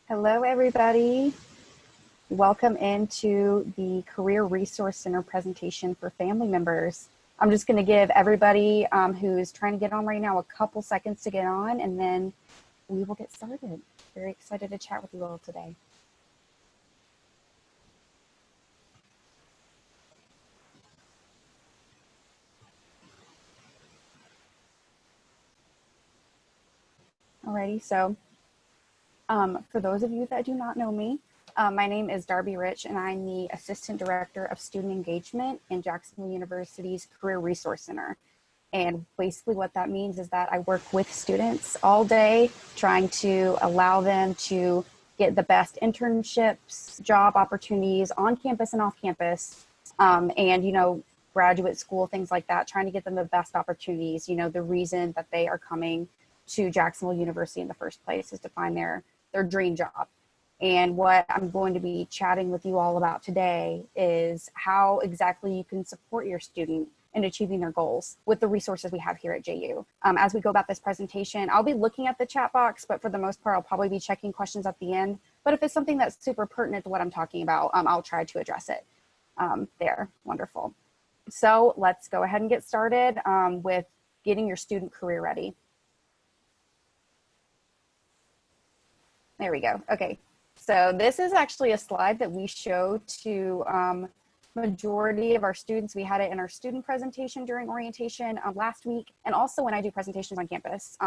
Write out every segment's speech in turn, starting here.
Hello, everybody. Welcome into the Career Resource Center presentation for family members. I'm just going to give everybody who's trying to get on right now a couple seconds to get on, and then we will get started. Very excited to chat with you all today. Alrighty, so for those of you that do not know me, my name is Darby Rich, and I'm the Assistant Director of Student Engagement in Jacksonville University's Career Resource Center. And basically what that means is that I work with students all day, trying to allow them to get the best internships, job opportunities on campus and off campus, and, graduate school, things like that, trying to get them the best opportunities. The reason that they are coming to Jacksonville University in the first place is to find their dream job. And what I'm going to be chatting with you all about today is how exactly you can support your student in achieving their goals with the resources we have here at JU. As we go about this presentation, I'll be looking at the chat box, but for the most part, I'll probably be checking questions at the end. But if it's something that's super pertinent to what I'm talking about, I'll try to address it there. Wonderful. So let's go ahead and get started with getting your student career ready. There we go. Okay. So this is actually a slide that we show to majority of our students. We had it in our student presentation during orientation last week, and also when I do presentations on campus,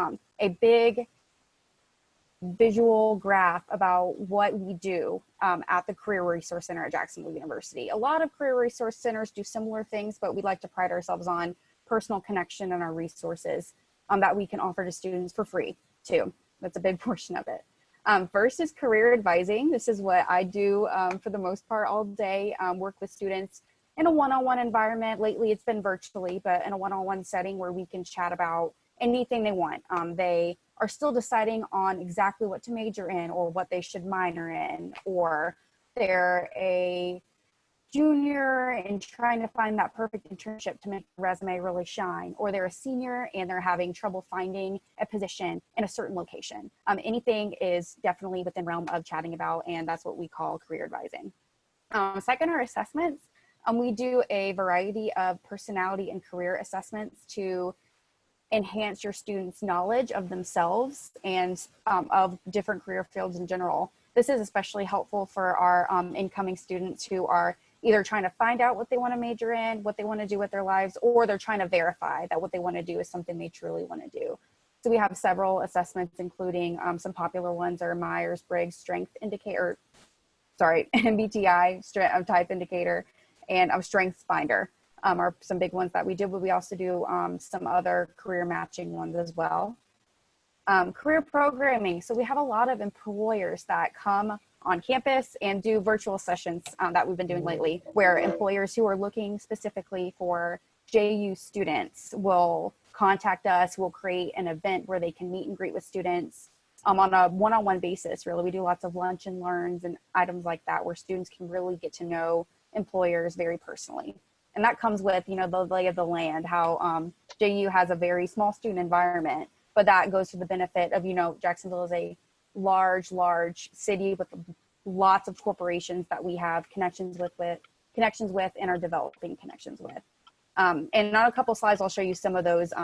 a big visual graph about what we do at the Career Resource Center at Jacksonville University. A lot of Career Resource Centers do similar things, but we like to pride ourselves on personal connection and our resources that we can offer to students for free too. That's a big portion of it. First is career advising. This is what I do for the most part all day, work with students in a one-on-one environment. Lately it's been virtually, but in a one-on-one setting where we can chat about anything they want. They are still deciding on exactly what to major in or what they should minor in, or they're a junior and trying to find that perfect internship to make the resume really shine, or they're a senior and they're having trouble finding a position in a certain location. Anything is definitely within realm of chatting about, and that's what we call career advising. Second are assessments. We do a variety of personality and career assessments to enhance your students' knowledge of themselves and of different career fields in general. This is especially helpful for our incoming students who are either trying to find out what they want to major in, what they want to do with their lives, or they're trying to verify that what they want to do is something they truly want to do. So we have several assessments, including some popular ones are Myers-Briggs Strength Indicator, MBTI Type Indicator, and Strengths Finder are some big ones that we do, but we also do some other career matching ones as well. Career programming. So we have a lot of employers that come on campus and do virtual sessions that we've been doing lately, where employers who are looking specifically for JU students will contact us. We'll create an event where they can meet and greet with students on a one-on-one basis. Really, we do lots of lunch and learns and items like that where students can really get to know employers very personally. And that comes with, the lay of the land, how JU has a very small student environment, but that goes to the benefit of, Jacksonville is a large city with lots of corporations that we have connections with and are developing connections with. And on a couple slides, I'll show you some of those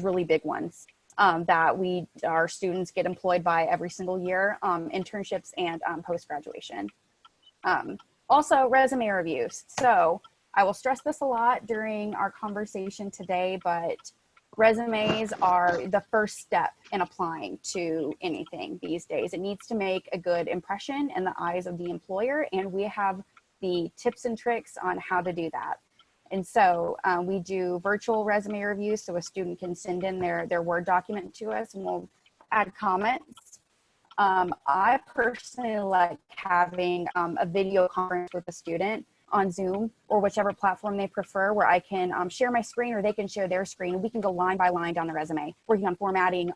really big ones that our students get employed by every single year, internships and post-graduation. Also, resume reviews. So I will stress this a lot during our conversation today, but resumes are the first step in applying to anything these days. It needs to make a good impression in the eyes of the employer, and we have the tips and tricks on how to do that. And so we do virtual resume reviews, so a student can send in their Word document to us and we'll add comments. I personally like having a video conference with a student on Zoom or whichever platform they prefer, where I can share my screen or they can share their screen, and we can go line by line down the resume, working on formatting,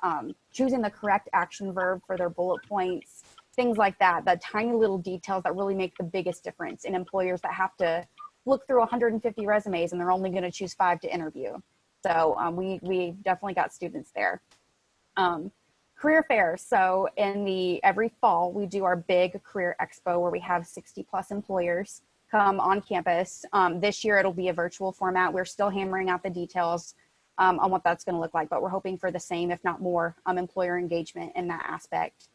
choosing the correct action verb for their bullet points, things like that, the tiny little details that really make the biggest difference in employers that have to look through 150 resumes and they're only going to choose 5 to interview. So we definitely got students there. Career fairs. So every fall we do our big career expo where we have 60 plus employers come on campus. This year it'll be a virtual format. We're still hammering out the details on what that's going to look like, but we're hoping for the same, if not more, employer engagement in that aspect.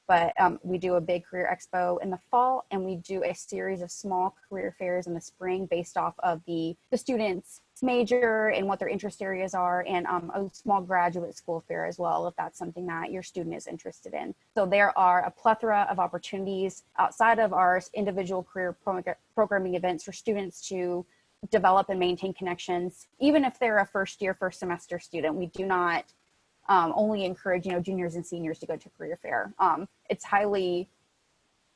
But we do a big career expo in the fall, and we do a series of small career fairs in the spring based off of the students' major and what their interest areas are, and a small graduate school fair as well, if that's something that your student is interested in. So there are a plethora of opportunities outside of our individual career programming events for students to develop and maintain connections. Even if they're a first semester student, we do not only encourage, juniors and seniors to go to career fair. It's highly,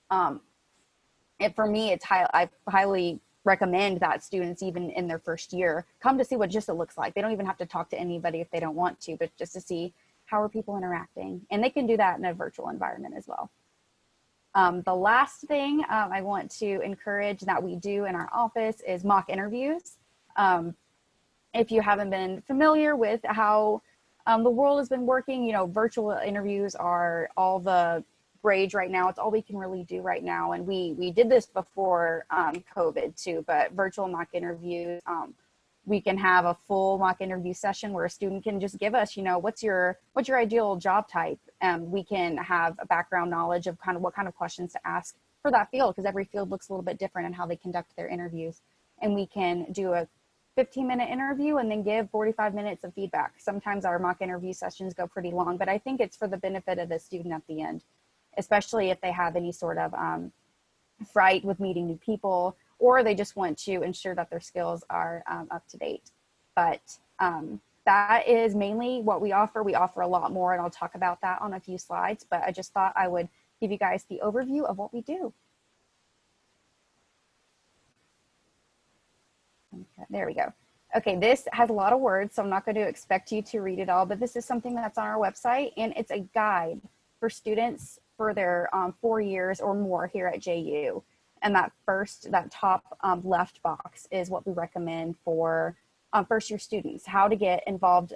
for me, I highly recommend that students, even in their first year, come to see what just it looks like. They don't even have to talk to anybody if they don't want to, but just to see how are people interacting. And they can do that in a virtual environment as well. The last thing I want to encourage that we do in our office is mock interviews. If you haven't been familiar with how the world has been working, virtual interviews are all the rage right now. It's all we can really do right now. And we did this before COVID too, but virtual mock interviews, we can have a full mock interview session where a student can just give us, what's your ideal job type? We can have a background knowledge of kind of what kind of questions to ask for that field, because every field looks a little bit different in how they conduct their interviews. And we can do a 15-minute interview and then give 45 minutes of feedback. Sometimes our mock interview sessions go pretty long, but I think it's for the benefit of the student at the end, especially if they have any sort of fright with meeting new people, or they just want to ensure that their skills are up to date. But that is mainly what we offer. We offer a lot more, and I'll talk about that on a few slides, but I just thought I would give you guys the overview of what we do. Okay, there we go. Okay, this has a lot of words, so I'm not going to expect you to read it all, but this is something that's on our website, and it's a guide for students for their 4 years or more here at JU. And that top left box is what we recommend for first year students, how to get involved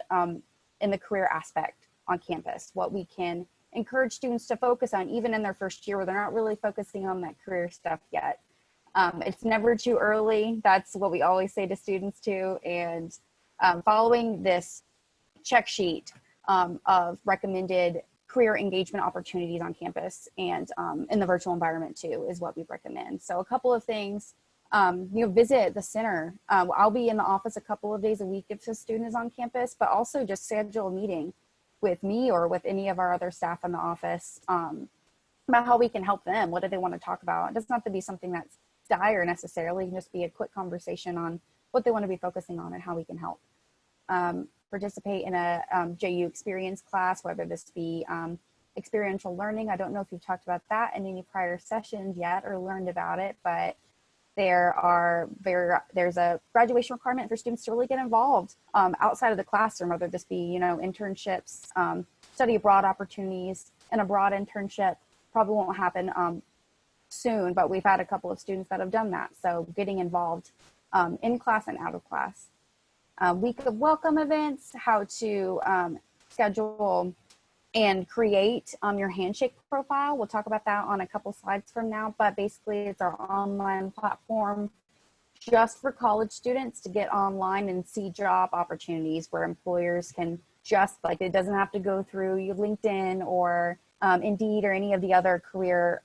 in the career aspect on campus, what we can encourage students to focus on even in their first year where they're not really focusing on that career stuff yet. It's never too early. That's what we always say to students too. And following this check sheet of recommended career engagement opportunities on campus and in the virtual environment too is what we recommend. So a couple of things, visit the center. I'll be in the office a couple of days a week if a student is on campus, but also just schedule a meeting with me or with any of our other staff in the office about how we can help them. What do they want to talk about? It doesn't have to be something that's dire necessarily. It can just be a quick conversation on what they want to be focusing on and how we can help. Participate in a JU experience class, whether this be experiential learning. I don't know if you've talked about that in any prior sessions yet or learned about it, but there's a graduation requirement for students to really get involved outside of the classroom, whether this be, internships, study abroad opportunities. An abroad internship probably won't happen soon, but we've had a couple of students that have done that. So getting involved in class and out of class. Week of welcome events, how to schedule and create your handshake profile. We'll talk about that on a couple slides from now, but basically it's our online platform just for college students to get online and see job opportunities where employers can it doesn't have to go through your LinkedIn or Indeed or any of the other career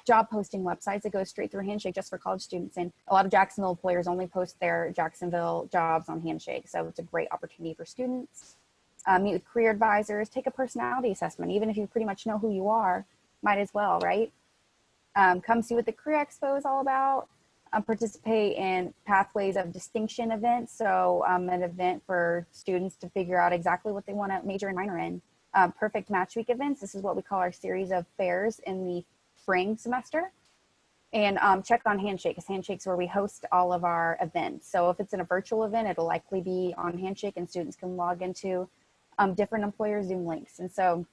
job posting websites. It goes straight through Handshake just for college students. And a lot of Jacksonville employers only post their Jacksonville jobs on Handshake. So it's a great opportunity for students. Meet with career advisors, take a personality assessment. Even if you pretty much know who you are, might as well, right? Come see what the Career Expo is all about. Participate in Pathways of Distinction events. So an event for students to figure out exactly what they want to major and minor in. Perfect Match Week events. This is what we call our series of fairs in the spring semester. And check on Handshake, because Handshake's where we host all of our events. So if it's in a virtual event, it'll likely be on Handshake and students can log into different employer Zoom links. And so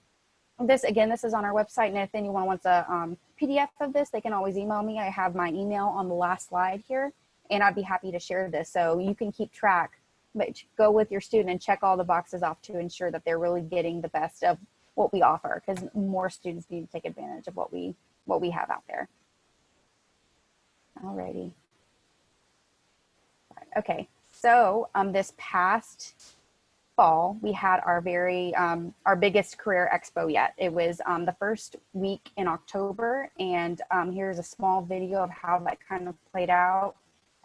this is on our website. And if anyone wants a PDF of this, they can always email me. I have my email on the last slide here, and I'd be happy to share this so you can keep track. But go with your student and check all the boxes off to ensure that they're really getting the best of what we offer, because more students need to take advantage of what we have out there. Alrighty. Okay, so this past fall, we had our our biggest career expo yet. It was the first week in October, and here's a small video of how that kind of played out.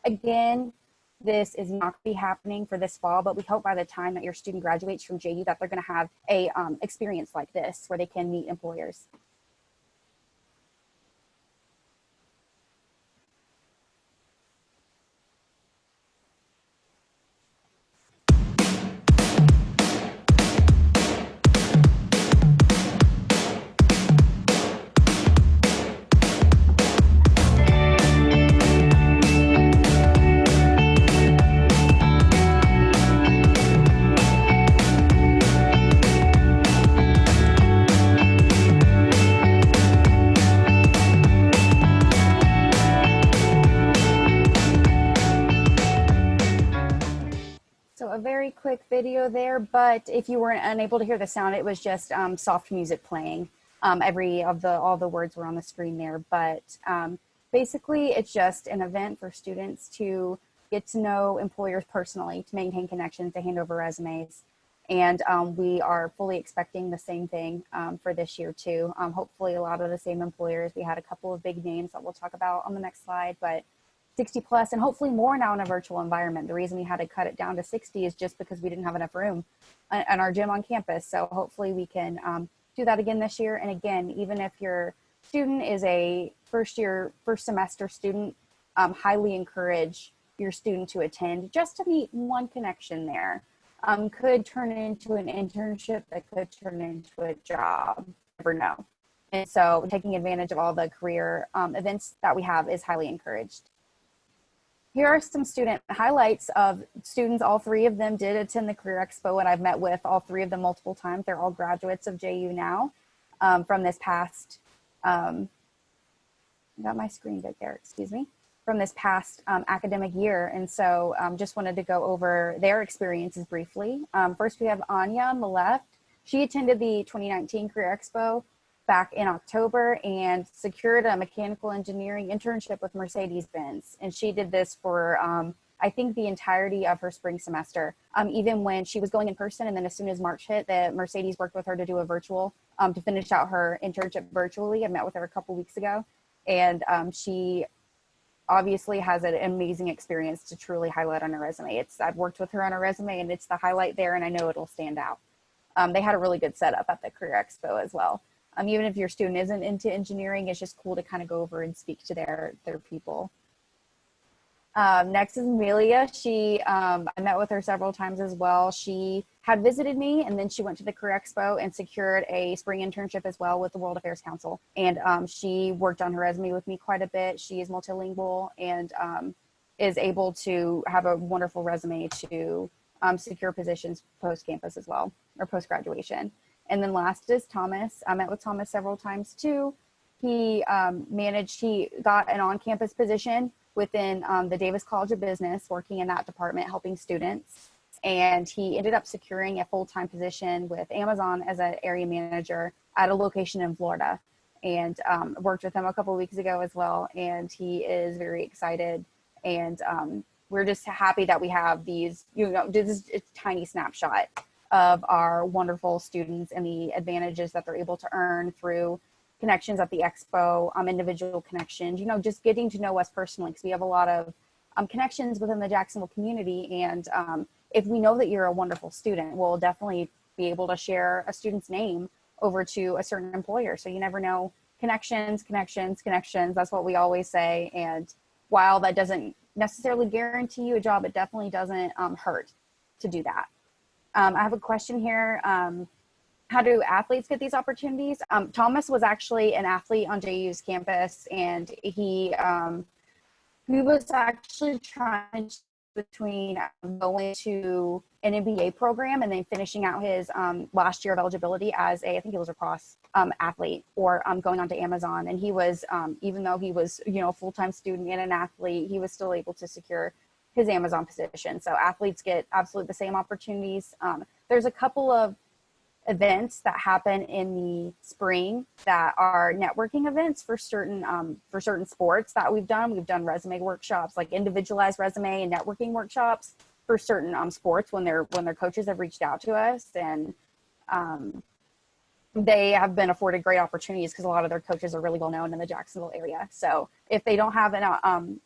Again, this is not going to be happening for this fall, but we hope by the time that your student graduates from JU that they're going to have a experience like this where they can meet employers. So a very quick video there, but if you weren't unable to hear the sound, it was just soft music playing. All the words were on the screen there, but basically it's just an event for students to get to know employers personally, to maintain connections, to hand over resumes. And we are fully expecting the same thing for this year too. Hopefully a lot of the same employers. We had a couple of big names that we'll talk about on the next slide, but 60 plus and hopefully more now in a virtual environment. The reason we had to cut it down to 60 is just because we didn't have enough room in our gym on campus. So hopefully we can do that again this year. And again, even if your student is a first semester student, highly encourage your student to attend just to meet one connection there. Could turn into an internship, that could turn into a job, never know. And so taking advantage of all the career events that we have is highly encouraged. Here are some student highlights of students. All three of them did attend the Career Expo, and I've met with all three of them multiple times. They're all graduates of JU now from this past, got my screen right there, excuse me, from this past academic year. And so just wanted to go over their experiences briefly. First, we have Anya on the left. She attended the 2019 Career Expo back in October and secured a mechanical engineering internship with Mercedes-Benz. And she did this for, I think, the entirety of her spring semester. Even when she was going in person, and then as soon as March hit, the Mercedes worked with her to do a virtual, to finish out her internship virtually. I met with her a couple weeks ago, and she obviously has an amazing experience to truly highlight on her resume. I've worked with her on her resume, and it's the highlight there, and I know it'll stand out. They had a really good setup at the Career Expo as well. Even if your student isn't into engineering, it's just cool to kind of go over and speak to their people. Next is Amelia. I met with her several times as well. She had visited me, and then she went to the Career Expo and secured a spring internship as well with the World Affairs Council. And she worked on her resume with me quite a bit. She is multilingual and is able to have a wonderful resume to secure positions post-campus as well, or post-graduation. And then last is Thomas. I met with Thomas several times too. He got an on-campus position within the Davis College of Business, working in that department, helping students. And he ended up securing a full-time position with Amazon as an area manager at a location in Florida. And worked with him a couple of weeks ago as well. And he is very excited. And we're just happy that we have these, this is a tiny snapshot of our wonderful students and the advantages that they're able to earn through connections at the expo, individual connections, just getting to know us personally, because we have a lot of connections within the Jacksonville community. And if we know that you're a wonderful student, we'll definitely be able to share a student's name over to a certain employer. So you never know. Connections, connections, connections. That's what we always say. And while that doesn't necessarily guarantee you a job, it definitely doesn't hurt to do that. I have a question here. How do athletes get these opportunities? Thomas was actually an athlete on JU's campus, and he was actually trying between going to an NBA program and then finishing out his last year of eligibility as I think he was a lacrosse athlete, or going on to Amazon. And he was, even though he was, a full-time student and an athlete, he was still able to secure his Amazon position. So athletes get absolutely the same opportunities. There's a couple of events that happen in the spring that are networking events for certain sports that we've done. We've done resume workshops, like individualized resume and networking workshops for certain sports when their coaches have reached out to us, and they have been afforded great opportunities because a lot of their coaches are really well known in the Jacksonville area. So if they don't have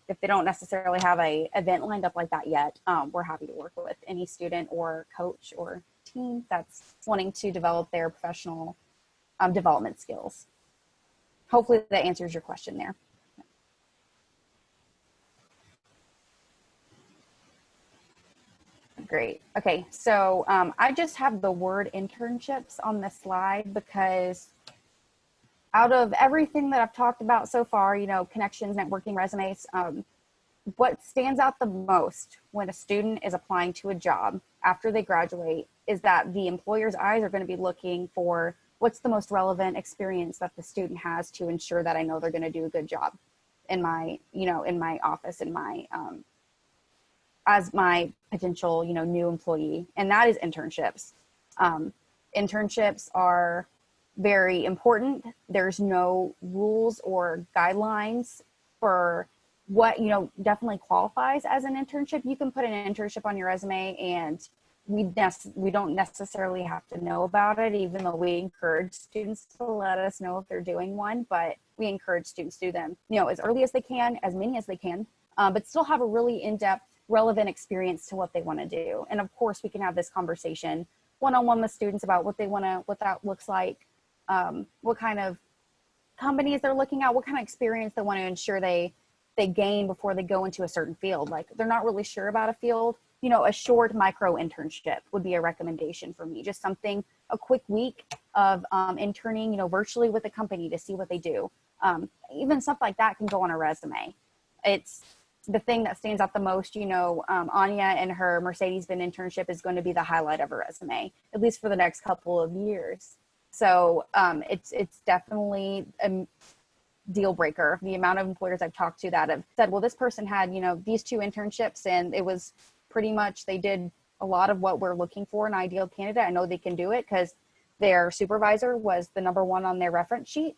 if they don't necessarily have a event lined up like that yet, we're happy to work with any student or coach or team that's wanting to develop their professional development skills. Hopefully that answers your question there. Great. Okay, so I just have the word internships on the slide because out of everything that I've talked about so far, you know, connections, networking, resumes, what stands out the most when a student is applying to a job after they graduate is that the employer's eyes are going to be looking for what's the most relevant experience that the student has to ensure that I know they're going to do a good job in my, you know, in my office, in my, as my potential, you know, new employee. And that is internships. Internships are very important. There's no rules or guidelines for what, you know, definitely qualifies as an internship. You can put an internship on your resume and we don't necessarily have to know about it, even though we encourage students to let us know if they're doing one, but we encourage students to do them, you know, as early as they can, as many as they can, but still have a really in-depth, relevant experience to what they want to do. And of course we can have this conversation one-on-one with students about what they want to, what that looks like, what kind of companies they're looking at, what kind of experience they want to ensure they gain before they go into a certain field. Like they're not really sure about a field, you know, a short micro internship would be a recommendation for me. Just something, a quick week of interning, you know, virtually with a company to see what they do. Even stuff like that can go on a resume. It's the thing that stands out the most, you know, Anya and her Mercedes-Benz internship is going to be the highlight of her resume, at least for the next couple of years. So it's definitely a deal breaker. The amount of employers I've talked to that have said, well, this person had, you know, these 2 internships and it was pretty much, they did a lot of what we're looking for in an ideal candidate. I know they can do it because their supervisor was the #1 on their reference sheet.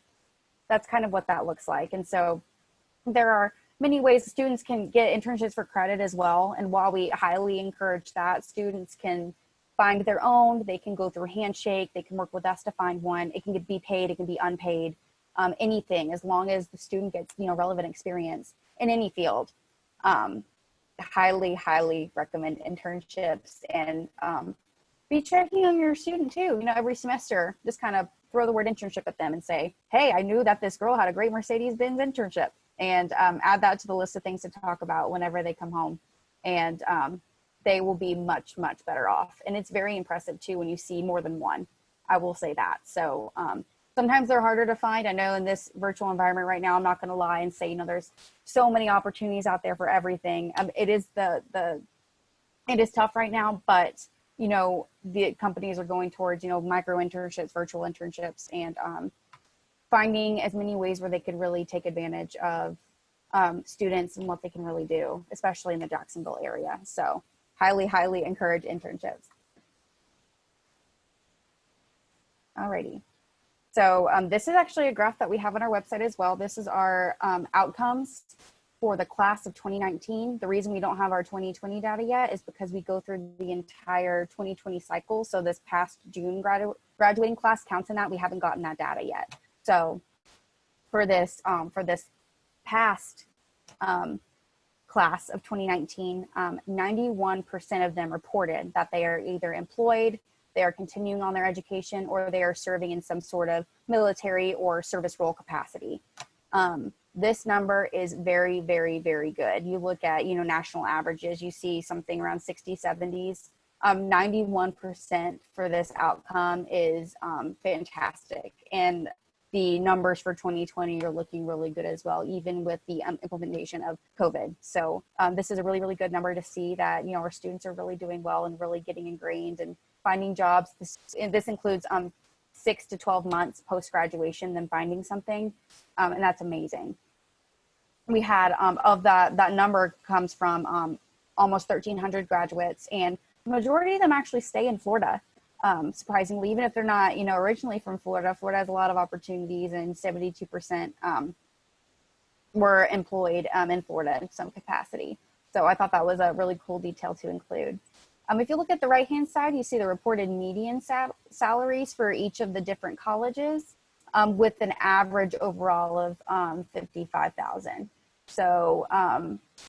That's kind of what that looks like. And so there are many ways students can get internships for credit as well. And while we highly encourage that, students can find their own, they can go through Handshake, they can work with us to find one. It can be paid, it can be unpaid, anything, as long as the student gets, you know, relevant experience in any field. Highly recommend internships, and be checking on your student too. You know, every semester, just kind of throw the word internship at them and say, hey, I knew that this girl had a great Mercedes-Benz internship, and add that to the list of things to talk about whenever they come home. And they will be much better off. And it's very impressive too when you see more than one, I will say that. So sometimes they're harder to find. I know in this virtual environment right now, I'm not going to lie and say, you know, there's so many opportunities out there for everything. It is it is tough right now, but you know, the companies are going towards, you know, micro internships, virtual internships, and finding as many ways where they could really take advantage of students and what they can really do, especially in the Jacksonville area. So highly encourage internships. Alrighty. So this is actually a graph that we have on our website as well. This is our outcomes for the class of 2019. The reason we don't have our 2020 data yet is because we go through the entire 2020 cycle. So this past June graduating class counts in that. We haven't gotten that data yet. So for this past class of 2019, 91% of them reported that they are either employed, they are continuing on their education, or they are serving in some sort of military or service role capacity. This number is very good. You look at, you know, national averages, you see something around 60, 70s. 91% for this outcome is fantastic. And the numbers for 2020 are looking really good as well, even with the implementation of COVID. So this is a really good number to see that, you know, our students are really doing well and really getting ingrained and finding jobs. This includes 6 to 12 months post-graduation, then finding something, and that's amazing. We had, of that number comes from almost 1,300 graduates, and the majority of them actually stay in Florida. surprisingly, even if they're not, originally from Florida. Florida has a lot of opportunities, and 72% were employed in Florida in some capacity. So I thought that was a really cool detail to include. If you look at the right-hand side, you see the reported median salaries for each of the different colleges, with an average overall of 55,000. So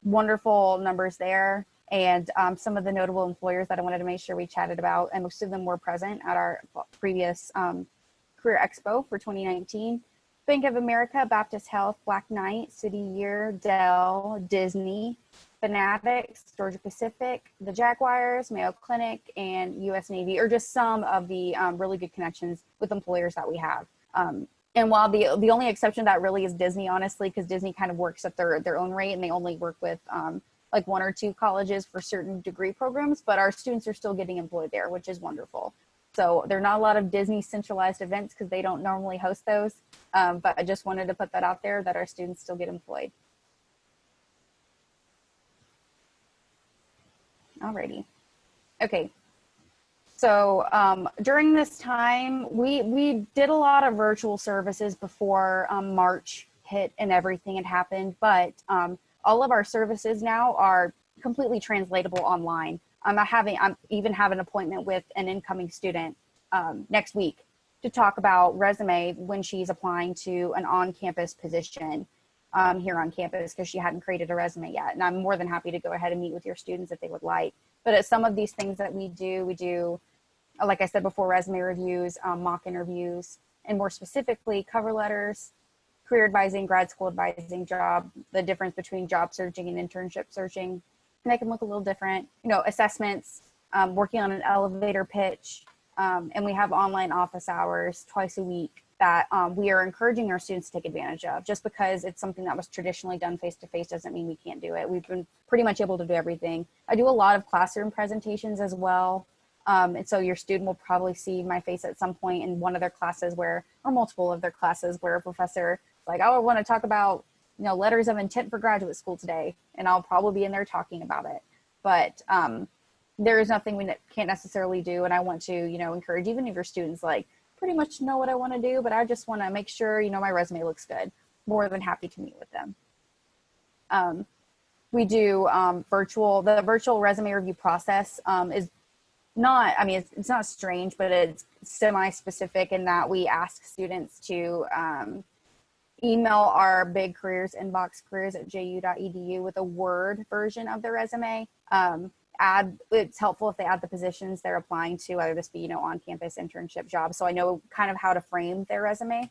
wonderful numbers there. And some of the notable employers that I wanted to make sure we chatted about, and most of them were present at our previous Career Expo for 2019. Bank of America, Baptist Health, Black Knight, City Year, Dell, Disney, Fanatics, Georgia Pacific, the Jaguars, Mayo Clinic, and U.S. Navy are just some of the really good connections with employers that we have. And while the only exception that really is Disney, honestly, because Disney kind of works at their own rate, and they only work with like 1 or 2 colleges for certain degree programs, but our students are still getting employed there, which is wonderful. So there are not a lot of Disney centralized events because they don't normally host those. But I just wanted to put that out there, that our students still get employed. Alrighty. Okay. So during this time, we did a lot of virtual services before March hit and everything had happened, but all of our services now are completely translatable online. I'm even have an appointment with an incoming student next week to talk about resume when she's applying to an on-campus position here on campus, because she hadn't created a resume yet. And I'm more than happy to go ahead and meet with your students if they would like. But at some of these things that we do, like I said before, resume reviews, mock interviews, and more specifically, cover letters, career advising, grad school advising, the difference between job searching and internship searching. And they can look a little different, assessments, working on an elevator pitch, and we have online office hours twice a week that we are encouraging our students to take advantage of. Just because it's something that was traditionally done face-to-face doesn't mean we can't do it. We've been pretty much able to do everything. I do a lot of classroom presentations as well. And so your student will probably see my face at some point in one of their classes or multiple of their classes, where a professor is like, oh, I want to talk about, letters of intent for graduate school today. And I'll probably be in there talking about it. But there is nothing we can't necessarily do. And I want to, encourage, even if your students pretty much know what I want to do, but I just want to make sure, my resume looks good. More than happy to meet with them. We do the virtual resume review process is not, it's not strange, but it's semi-specific in that we ask students to email our big careers inbox, careers@ju.edu, with a Word version of their resume. It's helpful if they add the positions they're applying to, whether this be, on-campus internship jobs. So I know kind of how to frame their resume.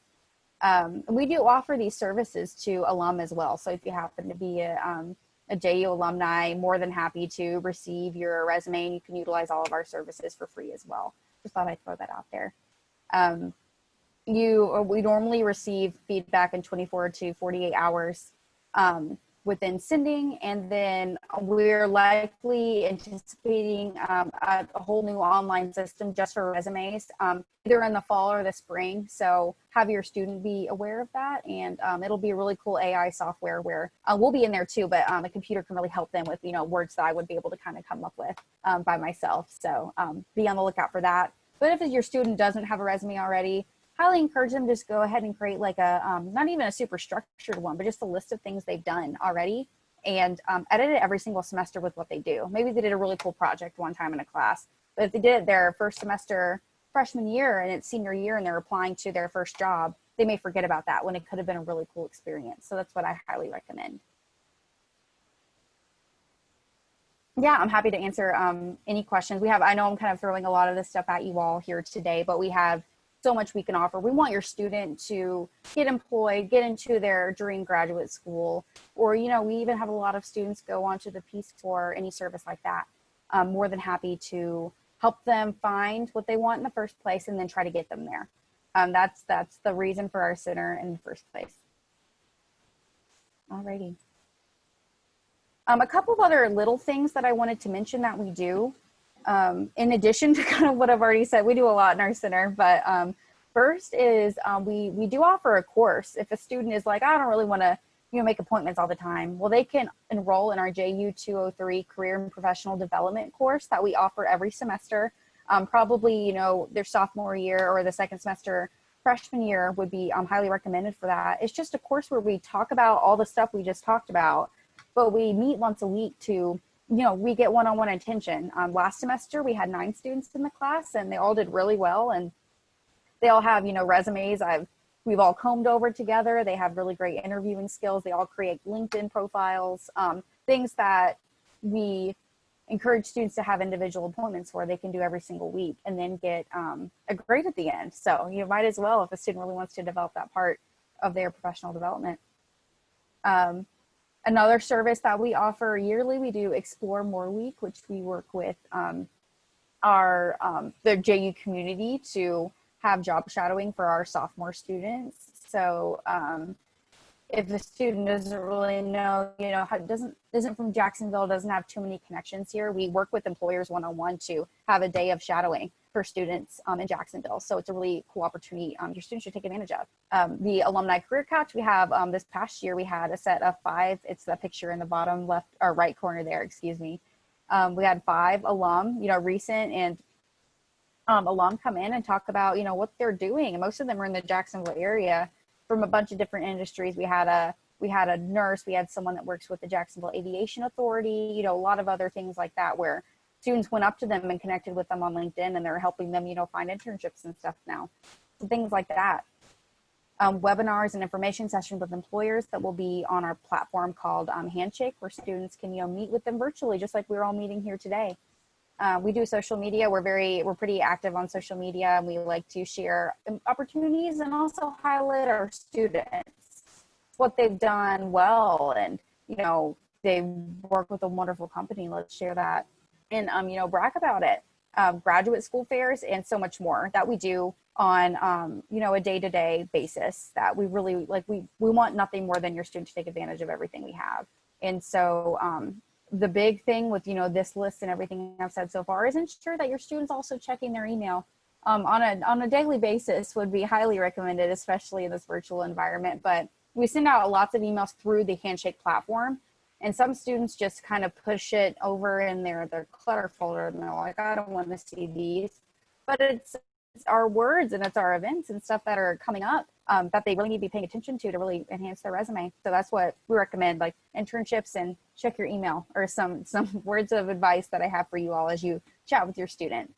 We do offer these services to alum as well. So if you happen to be a JU alumni, more than happy to receive your resume, and you can utilize all of our services for free as well. Just thought I'd throw that out there. We normally receive feedback in 24 to 48 hours within sending, and then we're likely anticipating a whole new online system just for resumes, either in the fall or the spring. So have your student be aware of that, and it'll be a really cool AI software where we'll be in there too, but a computer can really help them with words that I would be able to kind of come up with by myself. So be on the lookout for that. But if your student doesn't have a resume already, highly encourage them to just go ahead and create not even a super structured one, but just a list of things they've done already, and edit it every single semester with what they do. Maybe they did a really cool project one time in a class, but if they did it their first semester freshman year and it's senior year and they're applying to their first job, they may forget about that when it could have been a really cool experience. So that's what I highly recommend. Yeah, I'm happy to answer any questions. I know I'm kind of throwing a lot of this stuff at you all here today, but we have so much we can offer. We want your student to get employed, get into their dream graduate school, or, we even have a lot of students go on to the Peace Corps, any service like that. I'm more than happy to help them find what they want in the first place and then try to get them there. That's the reason for our center in the first place. Alrighty. A couple of other little things that I wanted to mention that we do. In addition to kind of what I've already said, we do a lot in our center, but first is we do offer a course. If a student is like, I don't really want to make appointments all the time, well, they can enroll in our JU 203 Career and Professional Development course that we offer every semester. Probably, you know, their sophomore year or the second semester freshman year would be highly recommended for that. It's just a course where we talk about all the stuff we just talked about, but we meet once a week to, you know, we get one-on-one attention. Last semester we had 9 students in the class and they all did really well, and they all have, you know, resumes we've all combed over together. They have really great interviewing skills. They all create LinkedIn profiles, things that we encourage students to have individual appointments where they can do every single week and then get a grade at the end. So you might as well, if a student really wants to develop that part of their professional development. Another service that we offer yearly, we do Explore More Week, which we work with the JU community to have job shadowing for our sophomore students. So if the student doesn't really know, you know, isn't from Jacksonville, doesn't have too many connections here, we work with employers one-on-one to have a day of shadowing for students in Jacksonville. So it's a really cool opportunity your students should take advantage of. The Alumni Career Couch we have this past year, we had a set of 5. It's the picture in the bottom left or right corner there, excuse me. We had 5 alum, you know, recent and alum come in and talk about, you know, what they're doing. And most of them are in the Jacksonville area from a bunch of different industries. We had a nurse, we had someone that works with the Jacksonville Aviation Authority, you know, a lot of other things like that, where students went up to them and connected with them on LinkedIn, and they're helping them, you know, find internships and stuff now. So things like that. Webinars and information sessions with employers that will be on our platform called Handshake, where students can, you know, meet with them virtually, just like we're all meeting here today. We do social media. We're pretty active on social media, and we like to share opportunities and also highlight our students, what they've done well, and, you know, they work with a wonderful company. Let's share that and, you know, brag about it. Graduate school fairs and so much more that we do on, you know, a day-to-day basis that we really like. We want nothing more than your students to take advantage of everything we have. And so, the big thing with, you know, this list and everything I've said so far is ensure that your students also checking their email on a daily basis would be highly recommended, especially in this virtual environment. But we send out lots of emails through the Handshake platform, and some students just kind of push it over in their clutter folder, and they're like, I don't want to see these. But it's our words and it's our events and stuff that are coming up that they really need to be paying attention to really enhance their resume. So that's what we recommend, like internships and check your email, or some words of advice that I have for you all as you chat with your students.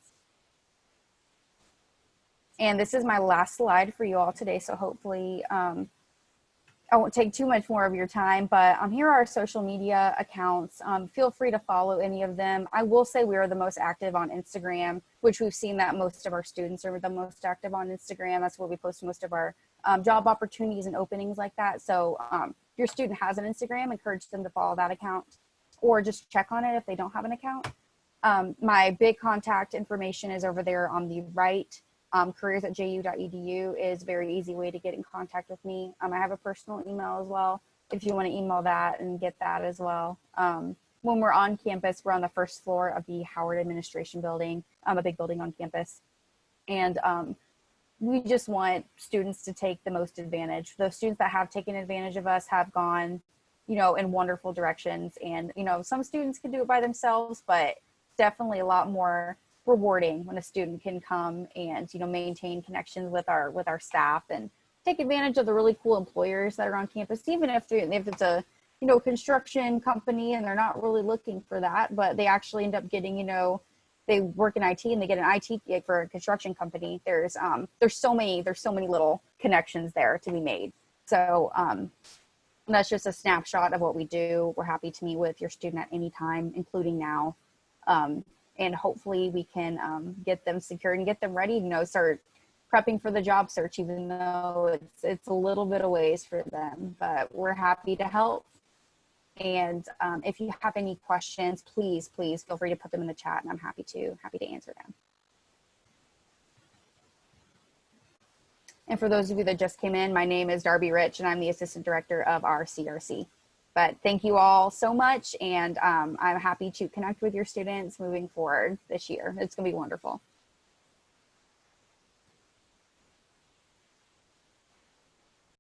And this is my last slide for you all today. So hopefully I won't take too much more of your time, but here are our social media accounts. Feel free to follow any of them. I will say we are the most active on Instagram, which we've seen that most of our students are the most active on Instagram. That's where we post most of our job opportunities and openings like that. So if your student has an Instagram, encourage them to follow that account, or just check on it if they don't have an account. My big contact information is over there on the right. careers@ju.edu is a very easy way to get in contact with me. I have a personal email as well, if you want to email that and get that as well. When we're on campus, we're on the first floor of the Howard Administration Building, a big building on campus. And we just want students to take the most advantage. Those students that have taken advantage of us have gone, you know, in wonderful directions. And, you know, some students can do it by themselves, but definitely a lot more rewarding when a student can come and, you know, maintain connections with our staff and take advantage of the really cool employers that are on campus, even if it's a, you know, construction company and they're not really looking for that, but they actually end up getting, you know, they work in IT and they get an IT gig for a construction company. There's so many little connections there to be made. So that's just a snapshot of what we do. We're happy to meet with your student at any time, including now. And hopefully we can get them secured and get them ready, you know, start prepping for the job search, even though it's a little bit of ways for them, but we're happy to help. And if you have any questions, please feel free to put them in the chat, and I'm happy to answer them. And for those of you that just came in, my name is Darby Rich, and I'm the Assistant Director of our CRC. But thank you all so much, and I'm happy to connect with your students moving forward this year. It's going to be wonderful.